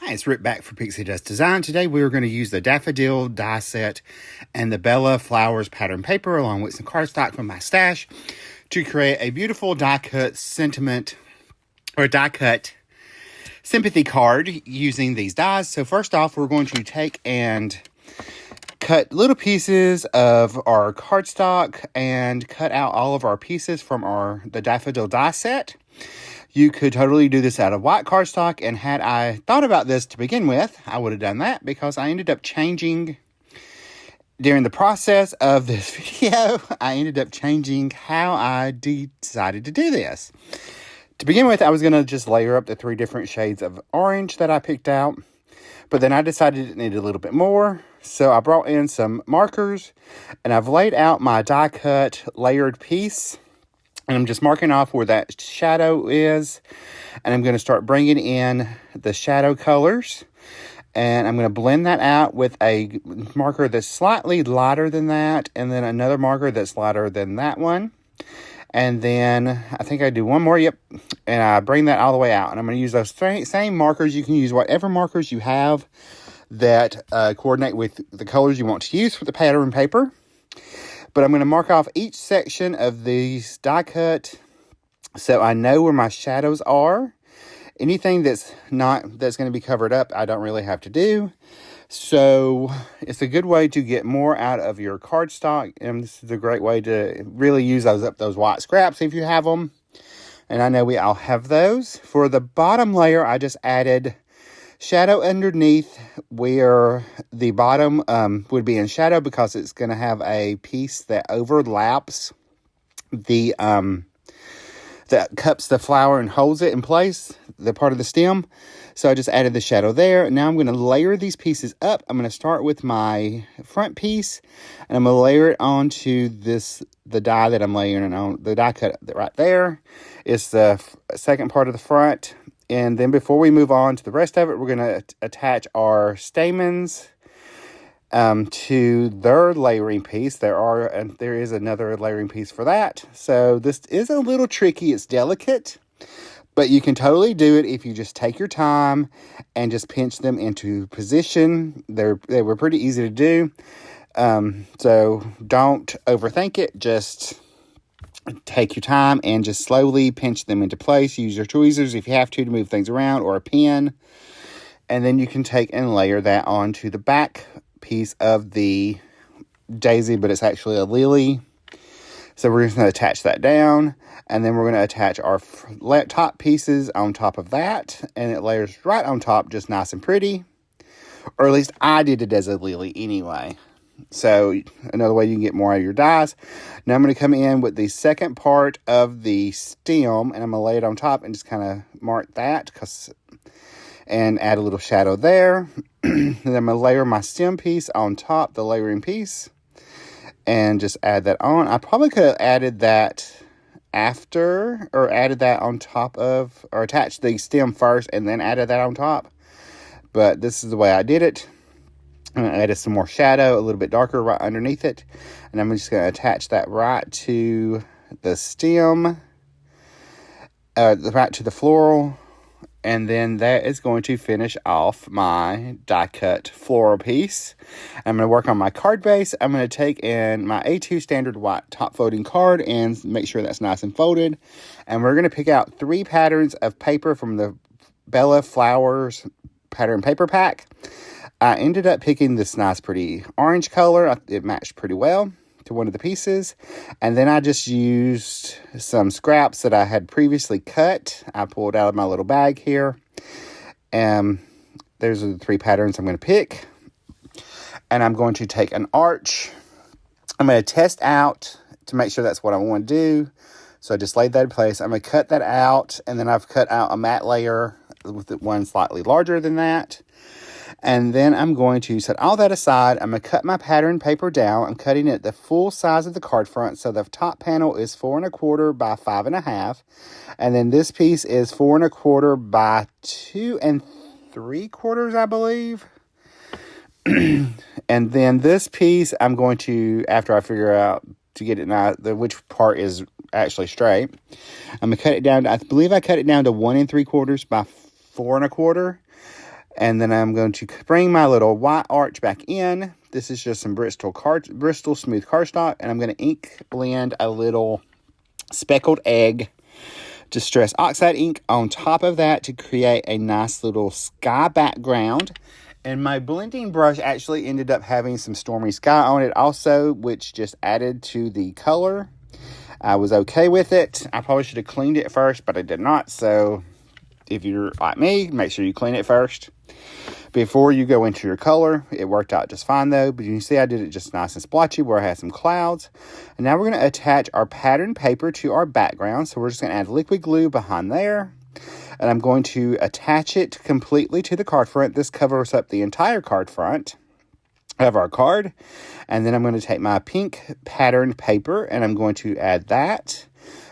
Hi, it's Rick back for Pixi Does Design. Today we are going to use the Daffodil Die Set and the Bella Flowers pattern paper along with some cardstock from my stash to create a beautiful die cut sympathy card using these dies. So first off, we're going to take and cut little pieces of our cardstock and cut out all of our pieces from the Daffodil Die Set. You could totally do this out of white cardstock, and had I thought about this to begin with, I would have done that because I ended up changing, during the process of this video, I ended up changing how I decided to do this. To begin with, I was going to just layer up the 3 different shades of orange that I picked out, but then I decided it needed a little bit more, so I brought in some markers, and I've laid out my die cut layered piece. And I'm just marking off where that shadow is. And I'm going to start bringing in the shadow colors. And I'm going to blend that out with a marker that's slightly lighter than that. And then another marker that's lighter than that one. And then I think I do one more. Yep. And I bring that all the way out. And I'm going to use those same markers. You can use whatever markers you have that coordinate with the colors you want to use for the pattern paper. But I'm going to mark off each section of these die cut so I know where my shadows are. Anything that's going to be covered up, I don't really have to do. So it's a good way to get more out of your cardstock. And this is a great way to really use those white scraps if you have them. And I know we all have those. For the bottom layer, I just added shadow underneath where the bottom would be in shadow because it's going to have a piece that overlaps that cups the flower and holds it in place, the part of the stem. So I just added the shadow there. Now I'm going to layer these pieces up. I'm going to start with my front piece, and I'm going to layer it onto the die that I'm layering on. The die cut right there is the second part of the front. And then before we move on to the rest of it, we're going to attach our stamens to their layering piece. There is another layering piece for that. So this is a little tricky. It's delicate, but you can totally do it if you just take your time and just pinch them into position. They were pretty easy to do. So don't overthink it. Just take your time and just slowly pinch them into place. Use your tweezers if you have to move things around, or a pen. And then you can take and layer that onto the back piece of the daisy, but it's actually a lily. So we're just going to attach that down. And then we're going to attach our top pieces on top of that. And it layers right on top, just nice and pretty. Or at least I did it as a lily anyway. So another way you can get more out of your dies. Now I'm going to come in with the second part of the stem, and I'm going to lay it on top and just kind of mark that and add a little shadow there. And then I'm going to layer my stem piece on top, the layering piece, and just add that on. I probably could have added that after, or added that on top of, or attached the stem first and then added that on top. But this is the way I did it. I'm going to add some more shadow, a little bit darker right underneath it. And I'm just going to attach that right to the stem, right to the floral. And then that is going to finish off my die cut floral piece. I'm going to work on my card base. I'm going to take in my A2 standard white top folding card and make sure that's nice and folded. And we're going to pick out 3 patterns of paper from the Bella Flowers pattern paper pack. I ended up picking this nice pretty orange color. It matched pretty well to one of the pieces. And then I just used some scraps that I had previously cut. I pulled out of my little bag here. And there's the 3 patterns I'm going to pick. And I'm going to take an arch. I'm going to test out to make sure that's what I want to do. So I just laid that in place. I'm going to cut that out. And then I've cut out a matte layer with one slightly larger than that. And then I'm going to set all that aside. I'm going to cut my pattern paper down. I'm cutting it the full size of the card front. So the top panel is 4 1/4 by 5 1/2. And then this piece is 4 1/4 by 2 3/4, I believe. And then this piece, I'm going to, after I figure out to get it now, which part is actually straight, I'm going to cut it down. I believe I cut it down to 1 3/4 by 4 1/4. And then I'm going to bring my little white arch back in. This is just some Bristol smooth cardstock. And I'm going to ink blend a little speckled egg Distress Oxide ink on top of that to create a nice little sky background. And my blending brush actually ended up having some Stormy Sky on it also, which just added to the color. I was okay with it. I probably should have cleaned it first, but I did not. So if you're like me, make sure you clean it first before you go into your color. It worked out just fine though, but you can see I did it just nice and splotchy where I had some clouds. And now we're going to attach our pattern paper to our background. So we're just going to add liquid glue behind there. And I'm going to attach it completely to the card front. This covers up the entire card front of our card. And then I'm going to take my pink pattern paper and I'm going to add that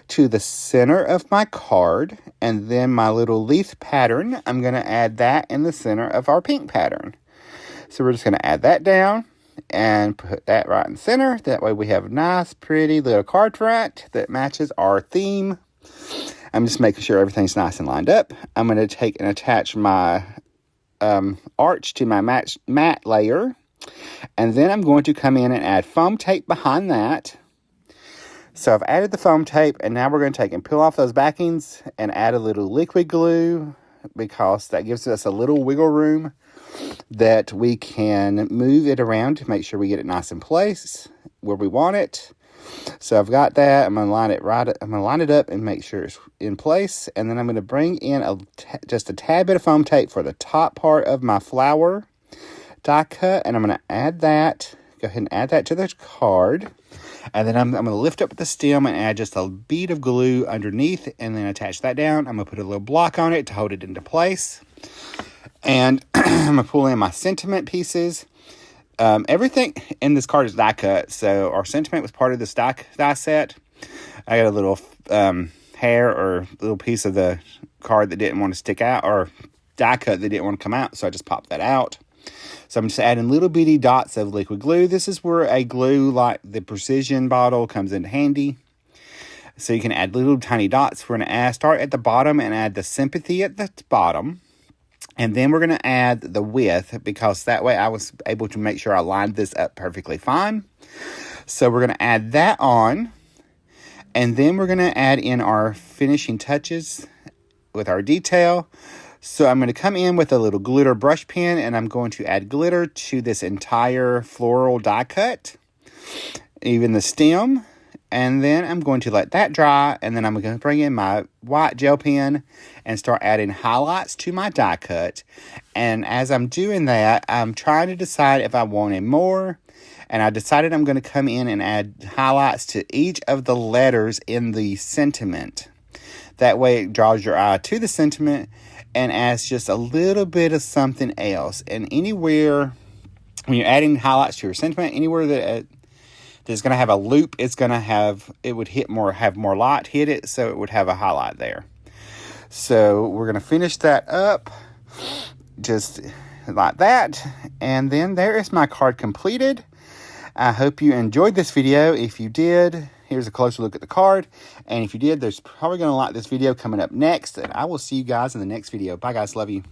to the center of my card. And then my little leaf pattern, I'm going to add that in the center of our pink pattern. So we're just going to add that down and put that right in the center. That way we have a nice, pretty little card front that matches our theme. I'm just making sure everything's nice and lined up. I'm going to take and attach my arch to my matte layer. And then I'm going to come in and add foam tape behind that. So I've added the foam tape, and now we're going to take and peel off those backings and add a little liquid glue because that gives us a little wiggle room that we can move it around to make sure we get it nice in place where we want it. So I've got that. I'm going to line it I'm going to line it up and make sure it's in place. And then I'm going to bring in just a tad bit of foam tape for the top part of my flower die cut. And I'm going to add that. Go ahead and add that to the card. And then I'm going to lift up the stem and add just a bead of glue underneath and then attach that down. I'm going to put a little block on it to hold it into place. And I'm going to pull in my sentiment pieces. Everything in this card is die cut, so our sentiment was part of this die set. I got a little hair or little piece of the card that didn't want to stick out, or die cut that didn't want to come out, so I just popped that out. So I'm just adding little bitty dots of liquid glue. This is where a glue like the Precision bottle comes in handy. So you can add little tiny dots. We're going to start at the bottom and add the Sympathy at the bottom. And then we're going to add the width because that way I was able to make sure I lined this up perfectly fine. So we're going to add that on. And then we're going to add in our finishing touches with our detail. So I'm going to come in with a little glitter brush pen and I'm going to add glitter to this entire floral die cut, even the stem. And then I'm going to let that dry, and then I'm going to bring in my white gel pen and start adding highlights to my die cut. And as I'm doing that, I'm trying to decide if I wanted more. And I decided I'm going to come in and add highlights to each of the letters in the sentiment. That way it draws your eye to the sentiment and adds just a little bit of something else. And anywhere, when you're adding highlights to your sentiment, anywhere that it's going to have a loop, it would have more light hit it, so it would have a highlight there. So we're going to finish that up just like that. And then there is my card completed. I hope you enjoyed this video. If you did, here's a closer look at the card. And if you did, there's probably going to like this video coming up next. And I will see you guys in the next video. Bye guys, love you.